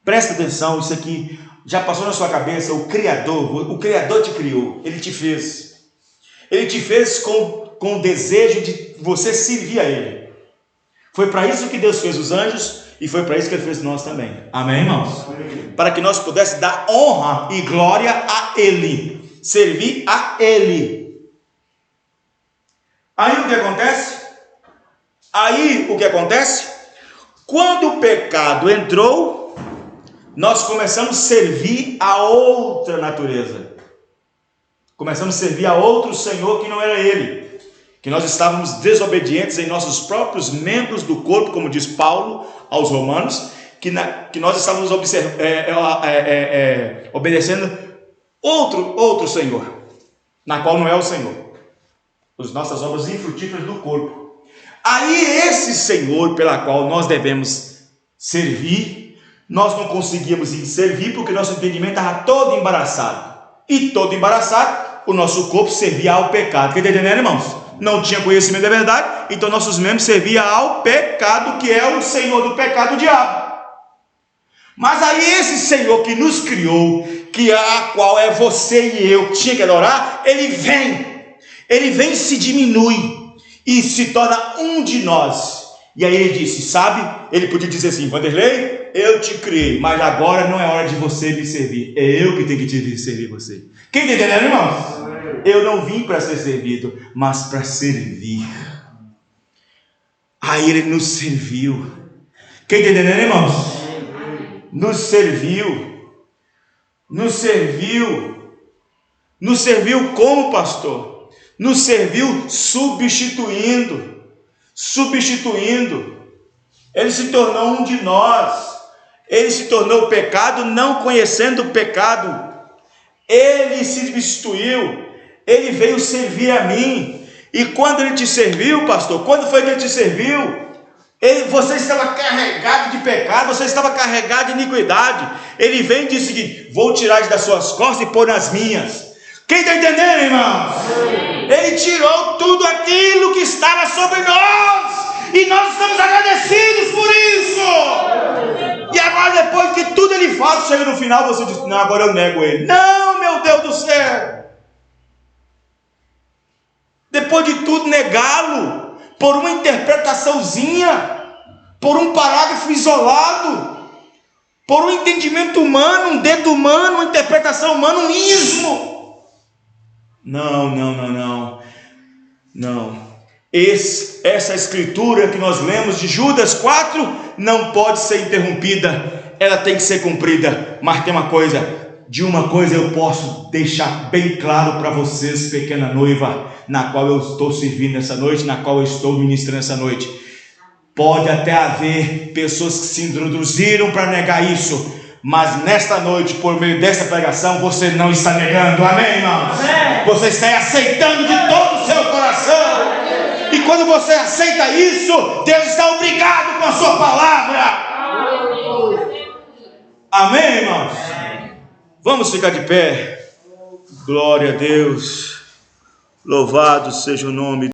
presta atenção, isso aqui, já passou na sua cabeça, o Criador te criou, Ele te fez com o desejo de você servir a Ele. Foi para isso que Deus fez os anjos, e foi para isso que Ele fez nós também, amém, irmãos? Amém. Para que nós pudéssemos dar honra e glória a Ele, servir a Ele. Aí o que acontece? Quando o pecado entrou, nós começamos a servir a outra natureza. Começamos a servir a outro Senhor que não era Ele. Que nós estávamos desobedientes em nossos próprios membros do corpo, como diz Paulo aos Romanos, que nós estávamos obedecendo outro Senhor, na qual não é o Senhor. As nossas obras infrutíferas do corpo. Aí esse Senhor pela qual nós devemos servir, nós não conseguíamos servir porque nosso entendimento estava todo embaraçado. E todo embaraçado, o nosso corpo servia ao pecado. Quer entender, irmãos? Não tinha conhecimento da verdade, então nossos membros serviam ao pecado, que é o Senhor do pecado, o diabo. Mas aí esse Senhor que nos criou, que a qual é você e eu que tinha que adorar, Ele vem e se diminui e se torna um de nós. E aí Ele disse, sabe, Ele podia dizer assim: Vanderlei, eu te criei, mas agora não é hora de você me servir, é eu que tenho que te servir você. Quem está entendendo, irmãos? Eu não vim para ser servido, mas para servir. Aí Ele nos serviu. Quem está entendendo, irmãos? Nos serviu. Nos serviu como, pastor? Nos serviu substituindo. Ele se tornou um de nós. Ele se tornou pecado, não conhecendo o pecado. Ele se substituiu. Ele veio servir a mim. E quando Ele te serviu, pastor, quando foi que Ele te serviu? Você estava carregado de pecado, você estava carregado de iniquidade. Ele vem e diz o seguinte: vou tirar das suas costas e pôr nas minhas. Quem está entendendo, irmãos? Ele tirou tudo aquilo que estava sobre nós, e nós estamos agradecidos por isso. E agora, depois que tudo Ele faz, chega no final, você diz: não, agora eu nego Ele. Não, meu Deus do céu. Depois de tudo, negá-lo por uma interpretaçãozinha, por um parágrafo isolado, por um entendimento humano, um dedo humano, uma interpretação humana, um ismo. Não. Essa escritura que nós lemos de Judas 4 não pode ser interrompida, ela tem que ser cumprida. Mas tem uma coisa, eu posso deixar bem claro para vocês, pequena noiva, na qual eu estou servindo essa noite, na qual eu estou ministrando essa noite. Pode até haver pessoas que se introduziram para negar isso, mas nesta noite, por meio dessa pregação, você não está negando, amém, irmãos? Amém. Você está aceitando de todo o seu coração, e quando você aceita isso, Deus está obrigado com a sua palavra. Amém, irmãos? Amém. Vamos ficar de pé. Glória a Deus. Louvado seja o nome